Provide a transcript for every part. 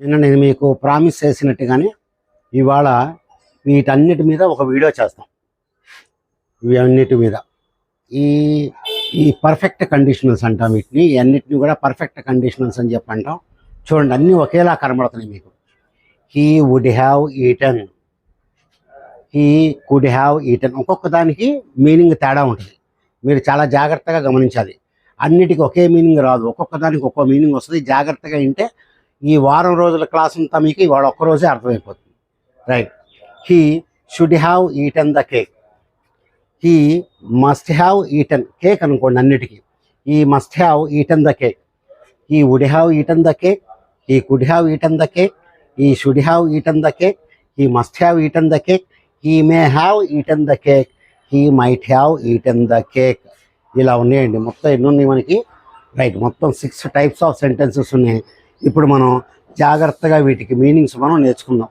నిన్న నేను మీకు ప్రామిస్ చేసినట్టుగానే ఇవాళ వీటన్నిటి మీద ఒక వీడియో చేస్తాం. ఇవన్నిటి మీద ఈ ఈ పర్ఫెక్ట్ కండిషనల్స్ అంటాం. వీటిని అన్నిటిని కూడా పర్ఫెక్ట్ కండిషనల్స్ అని చెప్పి అంటాం. చూడండి, అన్నీ ఒకేలా కనబడుతున్నాయి మీకు. He would have eaten, he could have eaten. ఒక్కొక్క దానికి మీనింగ్ తేడా ఉంటుంది. మీరు చాలా జాగ్రత్తగా గమనించాలి. అన్నిటికీ ఒకే మీనింగ్ రాదు, ఒక్కొక్క దానికి ఒక్కో మీనింగ్ వస్తుంది. జాగ్రత్తగా వింటే ఈ వారం రోజుల క్లాస్ అంతా మీకు ఇవాళ ఒక్కరోజే అర్థమైపోతుంది. Right. He should have eaten the cake, he must have eaten cake అనుకోండి అన్నిటికీ. He must have eaten the cake, he would have eaten the cake, he could have eaten the cake, he should have eaten the cake, he must have eaten the cake, he may have eaten the cake, he might have eaten the cake. ఇలా ఉన్నాయండి. మొత్తం ఎన్ని ఉన్నాయి మనకి? Right, మొత్తం 6 types of sentences ఉన్నాయి. ఇప్పుడు మనం జాగ్రత్తగా వీటికి మీనింగ్స్ మనం నేర్చుకుందాం.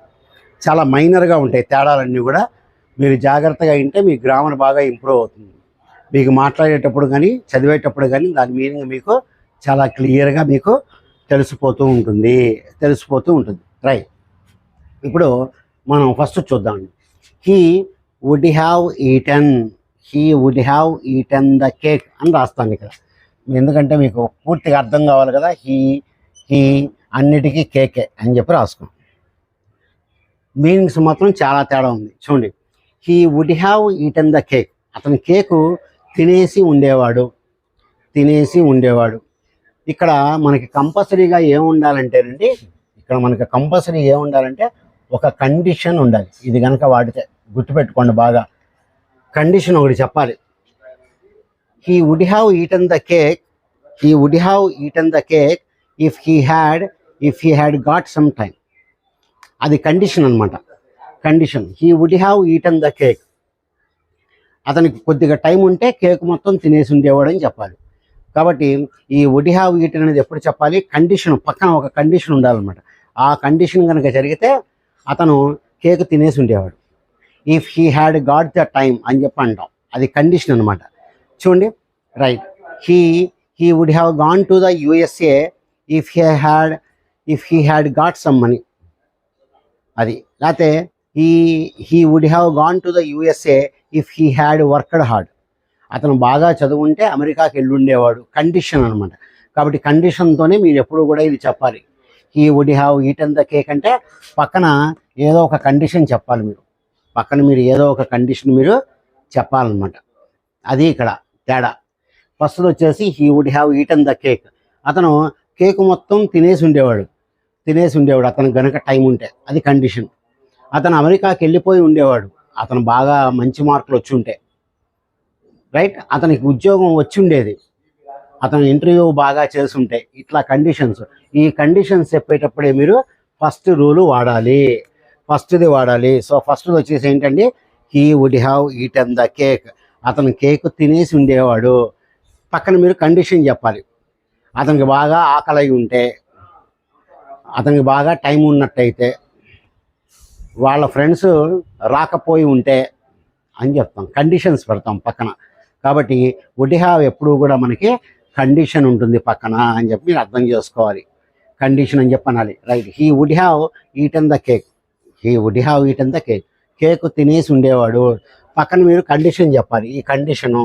చాలా మైనర్గా ఉంటాయి తేడాలన్నీ కూడా. మీరు జాగ్రత్తగా వింటే మీ గ్రామర్ బాగా ఇంప్రూవ్ అవుతుంది. మీకు మాట్లాడేటప్పుడు కానీ చదివేటప్పుడు కానీ దాని మీనింగ్ మీకు చాలా క్లియర్గా మీకు తెలిసిపోతూ ఉంటుంది. రైట్. ఇప్పుడు మనం ఫస్ట్ చూద్దామండి. He would have eaten, he would have eaten the cake అని రాస్తాను ఇక్కడ. ఎందుకంటే మీకు పూర్తిగా అర్థం కావాలి కదా. హీ అన్నిటికీ కేకే అని చెప్పి రాసుకోండి. మీనింగ్స్ మాత్రం చాలా తేడా ఉంది. చూడండి, he would have eaten the cake, అతను కేకు తినేసి ఉండేవాడు. ఇక్కడ మనకి కంపల్సరీగా ఏముండాలంటేనండి, ఒక కండిషన్ ఉండాలి. ఇది కనుక వాడితే గుర్తుపెట్టుకోండి బాగా. కండిషన్ ఒకటి చెప్పాలి. He would have eaten the cake, if he had got some time. అది కండిషన్ అనమాట. Condition he would have eaten the cake, అతనికి కొద్దిగా టైం ఉంటే కేక్ మొత్తం తినేసి ఉండేవాడు అని చెప్పాలి. కాబట్టి ఈ వుడ్ హ్యావ్ ఈటన్ అనేది ఎప్పుడు చెప్పాలి? కండిషన్ పక్కన ఒక కండిషన్ ఉండాలన్నమాట. ఆ కండిషన్ కనుక జరిగితే అతను కేక్ తినేసి ఉండేవాడు. If he had got the time అని చెప్పి అంటాం. అది కండిషన్ అనమాట. చూడండి, right. He would have gone to the USA if he had got some money. అది. లేకపోతే he would have gone to the USA if he had worked hard. అతను బాగా చదువుంటే అమెరికాకి వెళ్ళి ఉండేవాడు. కండిషన్ అనమాట. కాబట్టి కండిషన్తోనే మీరు ఎప్పుడు కూడా ఇది చెప్పాలి. He would have eaten the cake అంటే పక్కన ఏదో ఒక కండిషన్ చెప్పాలి. మీరు ఏదో ఒక కండిషన్ మీరు చెప్పాలన్నమాట. అది ఇక్కడ తేడా. ఫస్ట్ వచ్చేసి he would have eaten the cake, అతను కేక్ మొత్తం తినేసి ఉండేవాడు. అతను గనక టైం ఉంటే, అది కండిషన్. అతను అమెరికాకి వెళ్ళిపోయి ఉండేవాడు, అతను బాగా మంచి మార్కులు వచ్చి ఉంటే. రైట్. అతనికి ఉద్యోగం వచ్చి ఉండేది, అతను ఇంటర్వ్యూ బాగా చేసుంటే. ఇట్లా కండిషన్స్. ఈ కండిషన్స్ చెప్పేటప్పుడే మీరు ఫస్ట్ రూలు వాడాలి. సో ఫస్ట్ వచ్చేసి ఏంటండి, he would have eaten the cake, అతను కేక్ తినేసి ఉండేవాడు. పక్కన మీరు కండిషన్ చెప్పాలి. అతనికి బాగా ఆకలి ఉంటే, అతనికి బాగా టైం ఉన్నట్టయితే, వాళ్ళ ఫ్రెండ్స్ రాకపోయి ఉంటే అని చెప్తాం. కండిషన్స్ పెడతాం పక్కన. కాబట్టి వుడ్ హ్యావ్ ఎప్పుడు కూడా మనకి కండిషన్ ఉంటుంది పక్కన అని చెప్పి మీరు అర్థం చేసుకోవాలి. కండిషన్ అని చెప్పనాలి. Right. He would have eaten the cake, cake తినేసి ఉండేవాడు. పక్కన మీరు కండిషన్ చెప్పాలి. ఈ కండిషను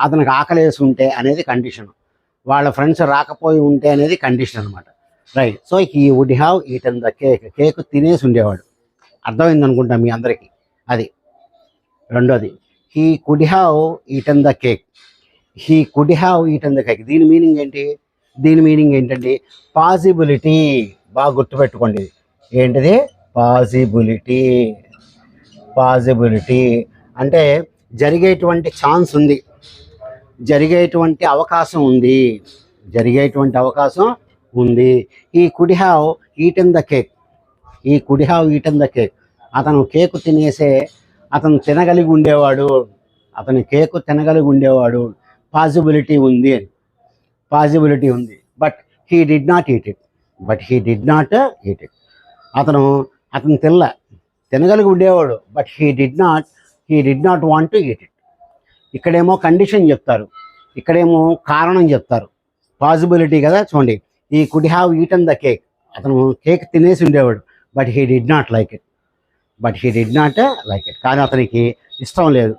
అతనికి ఆకలేసి ఉంటే అనేది కండిషను, వాళ్ళ ఫ్రెండ్స్ రాకపోయి ఉంటే అనేది కండిషన్ అనమాట. Right. So he would have eaten the cake తినేసి ఉండేవాడు. అర్థమైంది అనుకుంటా మీ అందరికీ. అది. రెండోది, హీ కుడ్ హ్యావ్ ఈటన్ ద కేక్, దీని మీనింగ్ ఏంటండి? పాసిబిలిటీ. బాగా గుర్తుపెట్టుకోండి. ఏంటిది? పాసిబిలిటీ అంటే జరిగేటువంటి ఛాన్స్ ఉంది, జరిగేటువంటి అవకాశం ఉంది. He could have eaten the cake, అతను కేకు అతను తినగలిగి ఉండేవాడు, కేకు తినగలిగి ఉండేవాడు. పాసిబిలిటీ ఉంది. But he did not eat it, అతను తినగలిగి ఉండేవాడు. But he did not want to eat it. ఇక్కడేమో కండిషన్ చెప్తారు, ఇక్కడేమో కారణం చెప్తారు. పాసిబిలిటీ కదా. చూడండి, he could have eaten the cake, అతను కేక్ తినేసి ఉండేవాడు. But he did not like it. కానీ అతనికి ఇష్టం లేదు.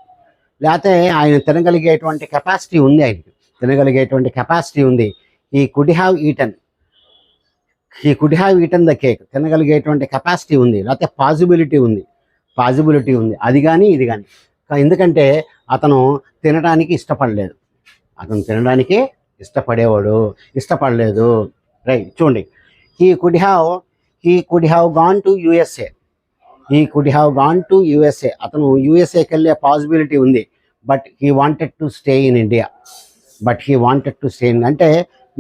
లేకపోతే ఆయన తినగలిగేటువంటి కెపాసిటీ ఉంది, he could have eaten the cake. తినగలిగేటువంటి కెపాసిటీ ఉంది, లేకపోతే పాసిబిలిటీ ఉంది. అది కానీ ఇది కానీ. ఎందుకంటే అతను తినడానికి ఇష్టపడలేదు. రైట్, చూడండి. He could have gone to USA. అతను యుఎస్ఏకి వెళ్ళే పాసిబిలిటీ ఉంది. But he wanted to stay in India. అంటే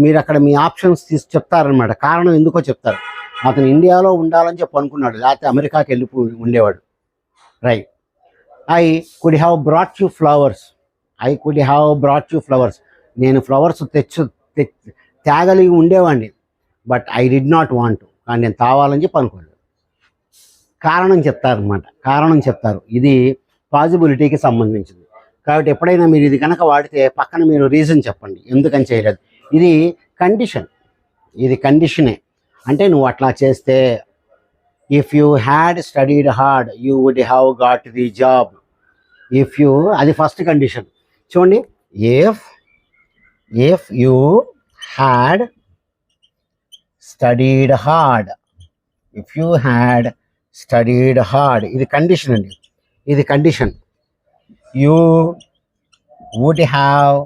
మీరు అక్కడ మీ ఆప్షన్స్ తీసి చెప్తారనమాట. కారణం ఎందుకో చెప్తారు. అతను ఇండియాలో ఉండాలని చెప్పి అనుకున్నాడు, లేకపోతే అమెరికాకి వెళ్ళిపోయి ఉండేవాడు. Right. I could have brought you flowers. నేను ఫ్లవర్స్ తేగలిగి ఉండేవాడిని. But I did not want. కానీ నేను తావాలని చెప్పి అనుకోలేదు. కారణం చెప్తారు. ఇది పాజిబిలిటీకి సంబంధించింది. కాబట్టి ఎప్పుడైనా మీరు ఇది కనుక వాడితే పక్కన మీరు రీజన్ చెప్పండి ఎందుకని చేయలేదు. ఇది కండిషనే. అంటే నువ్వు అట్లా చేస్తే, if you had studied hard you would have got the job. అది ఫస్ట్ కండిషన్. చూడండి, if you had studied hard, ఇది కండిషన్ అండి. You would have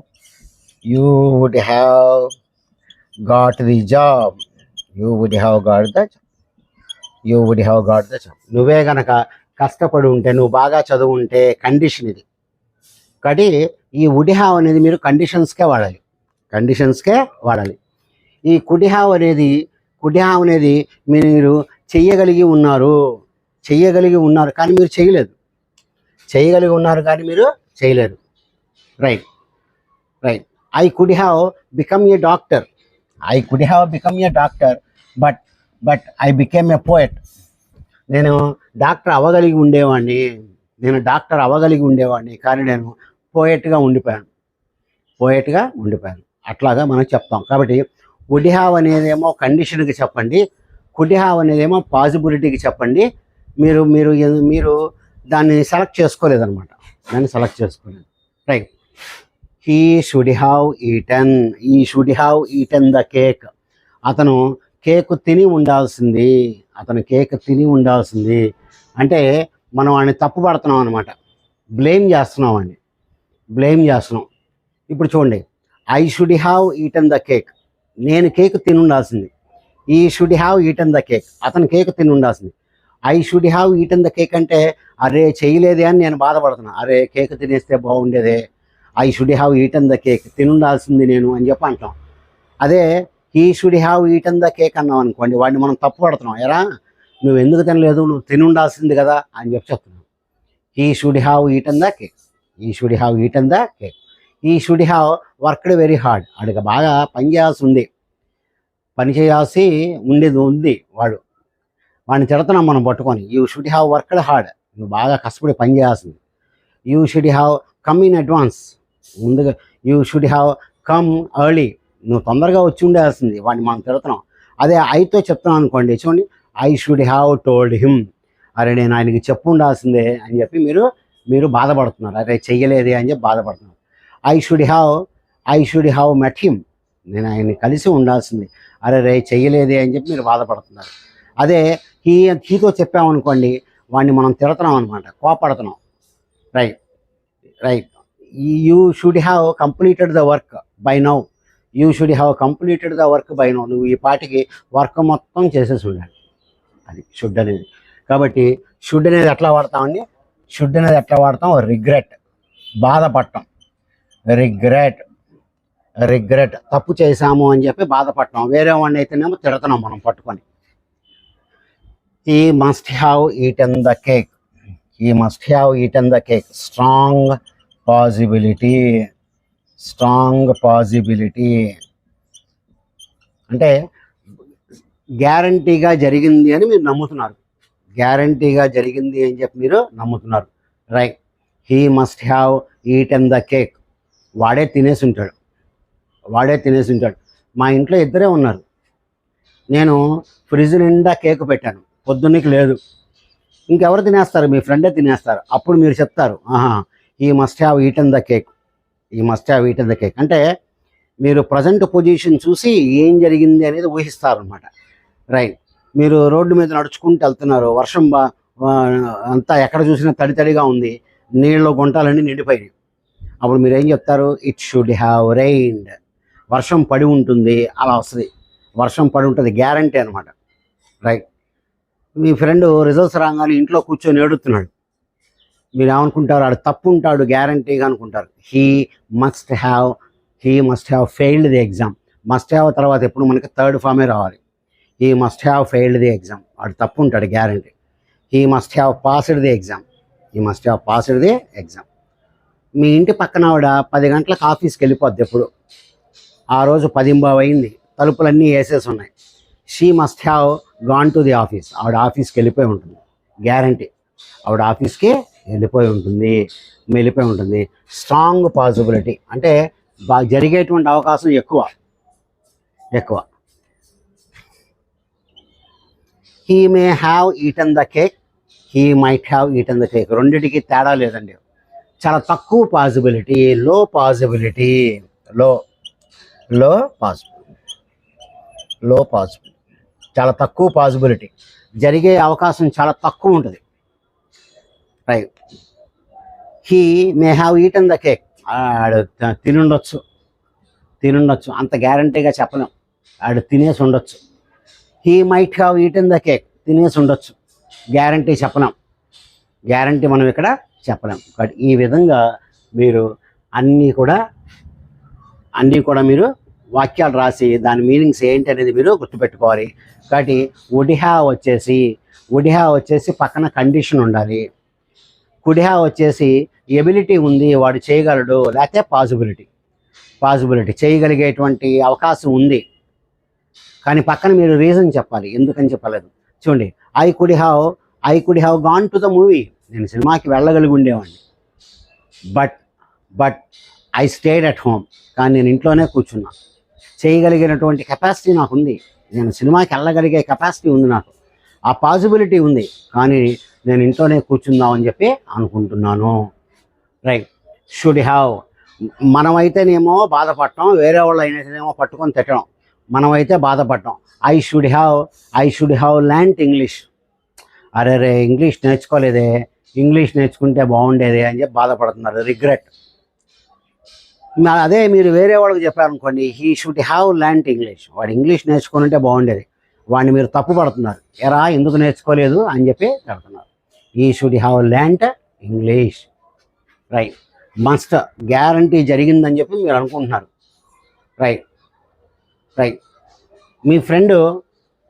got the job. నువ్వే గనక కష్టపడి ఉంటే, నువ్వు బాగా చదువు ఉంటే, కండిషన్ ఇది. కాబట్టి ఈ వుడ్ హ్యావ్ అనేది మీరు కండిషన్స్కే వాడాలి. ఈ కుడ్ హ్యావ్ అనేది మీరు చెయ్యగలిగి ఉన్నారు కానీ మీరు చేయలేదు. Right. I could have become a doctor. But I became a poet. నేను డాక్టర్ అవ్వగలిగి ఉండేవాడిని కానీ నేను పోయట్గా ఉండిపోయాను. అట్లాగా మనం చెప్తాం. కాబట్టి వుడ్ హ్యావ్ అనేదేమో కండిషన్కి చెప్పండి, కుడ్ హ్యావ్ అనేదేమో పాసిబిలిటీకి చెప్పండి. మీరు దాన్ని సెలెక్ట్ చేసుకోలేదన్నమాట. Right. He should have eaten the cake. అతను కేక్ తిని ఉండాల్సింది. అంటే మనం వాడిని తప్పు పడుతున్నాం అనమాట. బ్లేమ్ చేస్తున్నాం. ఇప్పుడు చూడండి, I should have eaten the cake. నేను కేక్ తిని ఉండాల్సింది. He should have eaten the cake. అతను కేక్ తిని ఉండాల్సింది. I should have eaten the cake అంటే, అరే చేయలేదే అని నేను బాధపడుతున్నా. అరే కేక్ తినేస్తే బాగుండేదే. I should have eaten the cake, తిని ఉండాల్సింది నేను అని చెప్పి అంటాం. అదే he should have eaten the cake అన్నాం అనుకోండి, వాడిని మనం తప్పు పడుతున్నాం. ఎరా నువ్వు ఎందుకు తినలేదు, నువ్వు తిని ఉండాల్సింది కదా అని చెప్పి చెప్తున్నాం. He should have eaten the cake. He should have worked very hard. వాడికి బాగా పని చేయాల్సి ఉంది. వాడిని తిడుతున్నాం మనం పట్టుకొని. You should have worked hard. నువ్వు బాగా కష్టపడి పని చేయాల్సింది. You should have come in advance. ముందుగా you should have come early. నువ్వు తొందరగా వచ్చి ఉండాల్సింది. వాడిని మనం తిడుతున్నాం. అదే ఐతో చెప్తున్నాం అనుకోండి, చూడండి, I should have told him. అరే నేను ఆయనకి చెప్పు ఉండాల్సిందే అని చెప్పి మీరు బాధపడుతున్నారు. అరే చెయ్యలేదే అని చెప్పి బాధపడుతున్నారు. I should have met him. నేను ఆయన్ని కలిసి ఉండాల్సింది. అరే రే చెయ్యలేదే అని చెప్పి మీరు బాధపడుతున్నారు. అదే హీతో చెప్పామనుకోండి, వాడిని మనం తిడుతున్నాం అనమాట, కోపడుతున్నాం. Right. You should have completed the work by now. నువ్వు ఈ పాటికి వర్క్ మొత్తం చేసేసి ఉండాలి. అది షుడ్ అనేది. కాబట్టి షుడ్ అనేది ఎట్లా వాడతామండి? రిగ్రెట్, బాధపడటం. రిగ్రెట్ తప్పు చేశాము అని చెప్పి బాధపడటం. వేరే వాడిని అయితేనేమో తిడుతున్నాం మనం పట్టుకొని. He must have eaten the cake. Strong possibility అంటే గ్యారంటీగా జరిగింది అని మీరు నమ్ముతున్నారు. Right. He must have eaten the cake. వాడే తినేసి ఉంటాడు. మా ఇంట్లో ఇద్దరే ఉన్నారు. నేను ఫ్రిడ్జ్ నిండా కేక్ పెట్టాను, పొద్దున్నకి లేదు, ఇంకెవరు తినేస్తారు? మీ ఫ్రెండే తినేస్తారు. అప్పుడు మీరు చెప్తారు, ఆహా, he must have eaten the cake, he must have eaten the cake. అంటే మీరు ప్రజెంట్ పొజిషన్ చూసి ఏం జరిగింది అనేది ఊహిస్తారు అనమాట. రైట్. మీరు రోడ్డు మీద నడుచుకుంటూ వెళ్తున్నారు, వర్షం అంతా ఎక్కడ చూసినా తడి తడిగా ఉంది, నీళ్ళ గుంటలన్నీ నిండిపోయినాయి. అప్పుడు మీరు ఏం చెప్తారు? It should have రైన్డ్. వర్షం పడి ఉంటుంది, అలా వస్తుంది, వర్షం పడి ఉంటుంది, గ్యారంటీ అనమాట. రైట్. మీ ఫ్రెండ్ రిజల్ట్స్ రాగానే ఇంట్లో కూర్చొని ఏడుతున్నాడు, మీరు ఏమనుకుంటారు? ఆడు తప్పు ఉంటాడు గ్యారంటీగా అనుకుంటారు. He must have failed the exam. Must have తర్వాత ఎప్పుడు మనకి థర్డ్ ఫామే రావాలి. He must have failed the exam, వాడు తప్పు ఉంటాడు guarantee. He must have passed the exam, he must have passed the exam. మీ ఇంటి పక్కన ఆవిడ 10 గంటలకు ఆఫీస్కి వెళ్ళిపోద్ది, ఎప్పుడు ఆ రోజు 10:15 అయింది, తలుపులన్నీ వేసేసి ఉన్నాయి. She must have gone to the office, ఆవిడ ఆఫీస్కి వెళ్ళిపోయి ఉంటుంది, గ్యారంటీ ఆవిడ ఆఫీస్కి వెళ్ళిపోయి ఉంటుంది. స్ట్రాంగ్ పాసిబిలిటీ అంటే జరిగేటువంటి అవకాశం ఎక్కువ. He may have eaten the cake, he might have eaten the cake. రెండిటికి తేడా లేదండి, చాలా తక్కువ పాసిబిలిటీ, లో పాసిబిలిటీ, లో పాసిబిలిటీ, చాలా తక్కువ పాసిబిలిటీ, జరిగే అవకాశం చాలా తక్కువ ఉంటుంది. Right. He may have eaten the cake, ఆడు తినుండొచ్చు, అంత గ్యారంటీగా చెప్పలేం, ఆడు తినేసి ఉండొచ్చు. He might have eaten the cake, తినేసి ఉండొచ్చు, గ్యారంటీ చెప్పలేం, గ్యారంటీ మనం ఇక్కడ చెప్పలేం. బట్ ఈ విధంగా మీరు అన్నీ కూడా మీరు వాక్యాలు రాసి దాని మీనింగ్స్ ఏంటి అనేది మీరు గుర్తుపెట్టుకోవాలి. కాబట్టి వుడ్ హ్యావ్ వచ్చేసి పక్కన కండిషన్ ఉండాలి. కుడ్ హ్యావ్ వచ్చేసి ఎబిలిటీ ఉంది, వాడు చేయగలడు, లేకపోతే పాసిబిలిటీ చేయగలిగేటువంటి అవకాశం ఉంది, కానీ పక్కన మీరు రీజన్ చెప్పాలి, ఎందుకని చెప్పలేదు. చూడండి, I could have gone to the movie, నేను సినిమాకి వెళ్ళగలిగి ఉండేవాడిని, but I stayed at home, కానీ నేను ఇంట్లోనే కూర్చున్నా. చేయగలిగినటువంటి కెపాసిటీ నాకు ఉంది, నేను సినిమాకి వెళ్ళగలిగే కెపాసిటీ ఉంది, నాకు ఆ పాసిబిలిటీ ఉంది, కానీ నేను ఇంట్లోనే కూర్చుందామని చెప్పి అనుకుంటున్నాను. రైట్. షుడ్ హ్యావ్, మనమైతేనేమో బాధపడటం, వేరే వాళ్ళు అయిననేమో పట్టుకొని తిట్టడం, మనమైతే బాధపడటం. I should have learned English, అరే ఇంగ్లీష్ నేర్చుకోలేదే, ఇంగ్లీష్ నేర్చుకుంటే బాగుండేది అని చెప్పి బాధపడుతున్నారు, రిగ్రెట్. అదే మీరు వేరే వాళ్ళకి చెప్పారనుకోండి, he should have learned English, వాడు ఇంగ్లీష్ నేర్చుకుంటే బాగుండేది, వాడిని మీరు తప్పు పడుతున్నారు, ఎరా ఎందుకు నేర్చుకోలేదు అని చెప్పి పెడుతున్నారు. He should have learned English. Right. Must, guarantee జరిగిందని చెప్పి మీరు అనుకుంటున్నారు. రైట్. మీ ఫ్రెండ్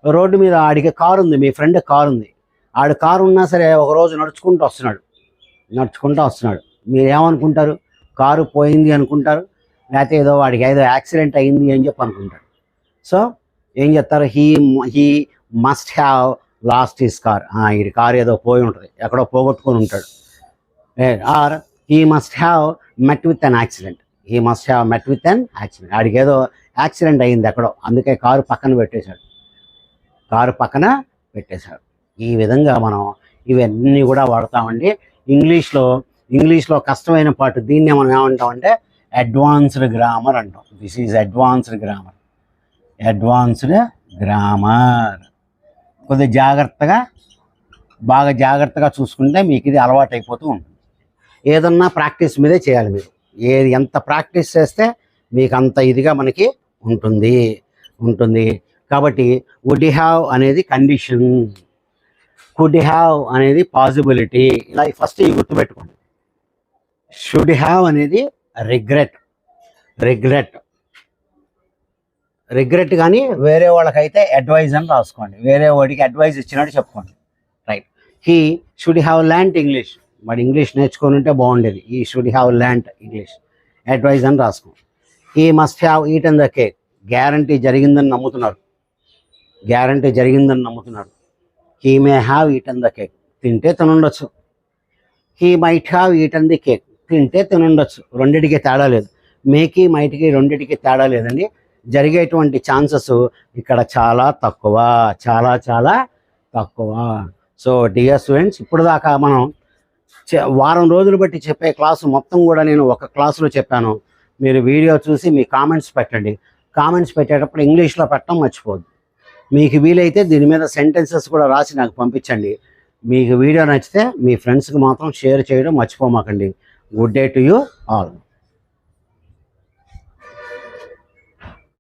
రోడ్డు మీద, ఆడికి కారు ఉంది, మీ ఫ్రెండ్ కారు ఉంది, ఆడు కారు ఉన్నా సరే ఒకరోజు నడుచుకుంటూ వస్తున్నాడు, మీరేమనుకుంటారు? కారు పోయింది అనుకుంటారు, లేకపోతే వాడికి ఏదో యాక్సిడెంట్ అయింది అని చెప్పి అనుకుంటారు. సో ఏం చెప్తారు? He must have lost his car, ఈ కారు ఏదో పోయి ఉంటుంది, ఎక్కడో పోగొట్టుకొని ఉంటాడు. Or he must have met with an accident, ఆడికి ఏదో యాక్సిడెంట్ అయింది ఎక్కడో, అందుకే కారు పక్కన పెట్టేశాడు. ఈ విధంగా మనం ఇవన్నీ కూడా వాడతామండి. ఇంగ్లీష్లో కష్టమైన పార్ట్, దీన్నే మనం ఏమంటామంటే అడ్వాన్స్డ్ గ్రామర్ అంటాం. This is advanced grammar. కొద్దిగా బాగా జాగ్రత్తగా చూసుకుంటే మీకు ఇది అలవాటు అయిపోతూ ఉంటుంది. ఏదన్నా ప్రాక్టీస్ మీదే చేయాలి మీరు, ఎంత ప్రాక్టీస్ చేస్తే మీకు అంత ఇదిగా మనకి ఉంటుంది. కాబట్టి వుడ్ హ్యావ్ అనేది కండిషన్, కుడ్ హ్యావ్ అనేది పాసిబిలిటీ. ఇలా ఫస్ట్ ఇవి గుర్తుపెట్టుకోండి. షుడ్ హ్యావ్ అనేది రిగ్రెట్ కానీ వేరే వాళ్ళకైతే అడ్వైజ్ అని రాసుకోండి, వేరే వాడికి అడ్వైజ్ ఇచ్చినట్టు చెప్పుకోండి. Right. He should have learned English, వాడు ఇంగ్లీష్ నేర్చుకొని ఉంటే బాగుండేది, he should have learned English, advice అని రాసుకోండి. He must have eaten the cake, guarantee జరిగిందని నమ్ముతున్నారు. He may have eaten the cake, తింటే తినుండొచ్చు. He might have eaten the cake, తింటే తినుండొచ్చు, రెండిటికి తేడా లేదు. మేకి మైట్కి రెండిటికి తేడా లేదండి, జరిగేటువంటి ఛాన్సెస్ ఇక్కడ చాలా తక్కువ, చాలా చాలా తక్కువ. సో డియర్ స్టూడెంట్స్, ఇప్పుడు దాకా మనం వారం రోజులు బట్టి చెప్పే క్లాసు మొత్తం కూడా నేను ఒక క్లాసులో చెప్పాను. మీరు వీడియో చూసి మీ కామెంట్స్ పెట్టండి. కామెంట్స్ పెట్టేటప్పుడు ఇంగ్లీష్లో పెట్టడం మర్చిపోద్దు. మీకు వీలైతే దీని మీద సెంటెన్సెస్ కూడా రాసి నాకు పంపించండి. మీకు వీడియో నచ్చితే మీ ఫ్రెండ్స్కి మాత్రం షేర్ చేయడం మర్చిపోమాకండి. Good day to you all.